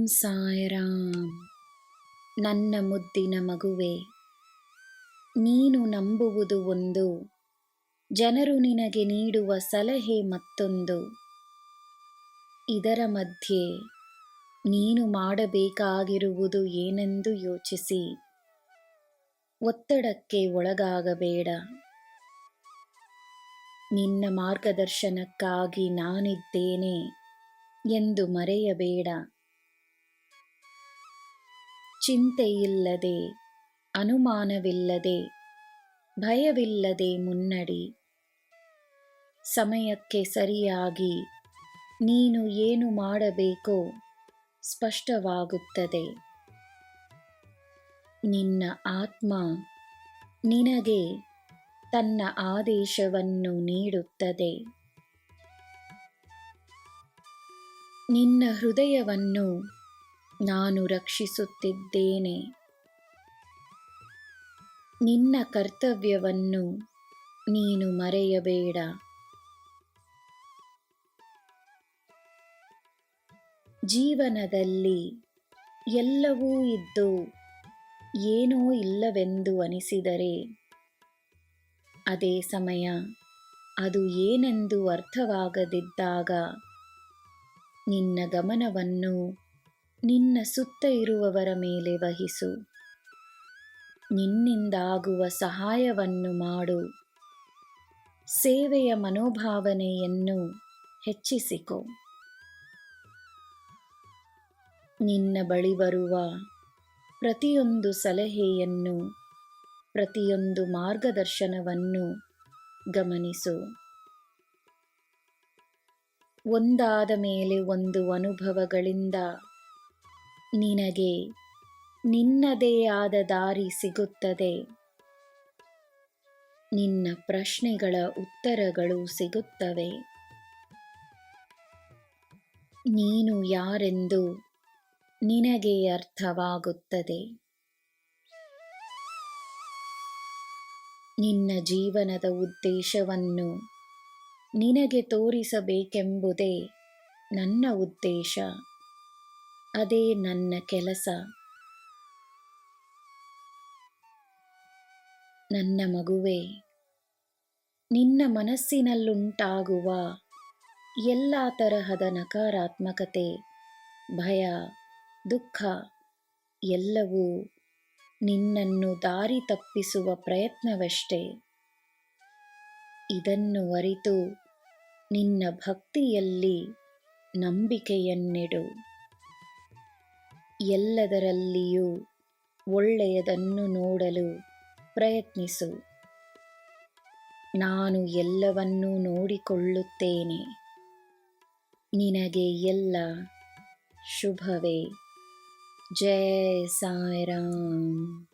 ಸಾಯಿರಾಮ್. ನನ್ನ ಮುದ್ದಿನ ಮಗುವೆ, ನೀನು ನಂಬುವುದು ಒಂದು, ಜನರು ನಿನಗೆ ನೀಡುವ ಸಲಹೆ ಮತ್ತೊಂದು. ಇದರ ಮಧ್ಯೆ ನೀನು ಮಾಡಬೇಕಾಗಿರುವುದು ಏನೆಂದು ಯೋಚಿಸಿ ಒತ್ತಡಕ್ಕೆ ಒಳಗಾಗಬೇಡ. ನಿನ್ನ ಮಾರ್ಗದರ್ಶನಕ್ಕಾಗಿ ನಾನಿದ್ದೇನೆ ಎಂದು ಮರೆಯಬೇಡ. ಚಿಂತೆಯಿಲ್ಲದೆ, ಅನುಮಾನವಿಲ್ಲದೆ, ಭಯವಿಲ್ಲದೆ ಮುನ್ನಡಿ. ಸಮಯಕ್ಕೆ ಸರಿಯಾಗಿ ನೀನು ಏನು ಮಾಡಬೇಕೋ ಸ್ಪಷ್ಟವಾಗುತ್ತದೆ. ನಿನ್ನ ಆತ್ಮ ನಿನಗೆ ತನ್ನ ಆದೇಶವನ್ನು ನೀಡುತ್ತದೆ. ನಿನ್ನ ಹೃದಯವನ್ನು ನಾನು ರಕ್ಷಿಸುತ್ತಿದ್ದೇನೆ. ನಿನ್ನ ಕರ್ತವ್ಯವನ್ನು ನೀನು ಮರೆಯಬೇಡ. ಜೀವನದಲ್ಲಿ ಎಲ್ಲವೂ ಇದ್ದು ಏನೂ ಇಲ್ಲವೆಂದು ಅನಿಸಿದರೆ, ಅದೇ ಸಮಯ ಅದು ಏನೆಂದು ಅರ್ಥವಾಗದಿದ್ದಾಗ ನಿನ್ನ ಗಮನವನ್ನು ನಿನ್ನ ಸುತ್ತ ಇರುವವರ ಮೇಲೆ ವಹಿಸು. ನಿನ್ನಿಂದಾಗುವ ಸಹಾಯವನ್ನು ಮಾಡು. ಸೇವೆಯ ಮನೋಭಾವನೆಯನ್ನು ಹೆಚ್ಚಿಸಿಕೊ. ನಿನ್ನ ಬಳಿ ಬರುವ ಪ್ರತಿಯೊಂದು ಸಲಹೆಯನ್ನು, ಪ್ರತಿಯೊಂದು ಮಾರ್ಗದರ್ಶನವನ್ನು ಗಮನಿಸು. ಒಂದಾದ ಮೇಲೆ ಒಂದು ಅನುಭವಗಳಿಂದ ನಿನಗೆ ನಿನ್ನದೇ ಆದ ದಾರಿ ಸಿಗುತ್ತದೆ. ನಿನ್ನ ಪ್ರಶ್ನೆಗಳ ಉತ್ತರಗಳು ಸಿಗುತ್ತವೆ. ನೀನು ಯಾರೆಂದು ನಿನಗೆ ಅರ್ಥವಾಗುತ್ತದೆ. ನಿನ್ನ ಜೀವನದ ಉದ್ದೇಶವನ್ನು ನಿನಗೆ ತೋರಿಸಬೇಕೆಂಬುದೇ ನನ್ನ ಉದ್ದೇಶ. ಅದೇ ನನ್ನ ಕೆಲಸ. ನನ್ನ ಮಗುವೆ, ನಿನ್ನ ಮನಸ್ಸಿನಲ್ಲುಂಟಾಗುವ ಎಲ್ಲ ತರಹದ ನಕಾರಾತ್ಮಕತೆ, ಭಯ, ದುಃಖ ಎಲ್ಲವೂ ನಿನ್ನನ್ನು ದಾರಿ ತಪ್ಪಿಸುವ ಪ್ರಯತ್ನವಷ್ಟೇ. ಇದನ್ನು ಅರಿತು ನಿನ್ನ ಭಕ್ತಿಯಲ್ಲಿ ನಂಬಿಕೆಯನ್ನಿಡು. ಎಲ್ಲದರಲ್ಲಿಯೂ ಒಳ್ಳೆಯದನ್ನು ನೋಡಲು ಪ್ರಯತ್ನಿಸು. ನಾನು ಎಲ್ಲವನ್ನೂ ನೋಡಿಕೊಳ್ಳುತ್ತೇನೆ. ನಿನಗೆ ಎಲ್ಲ ಶುಭವೇ. ಜೈ ಸಾಯಿರಾಮ್.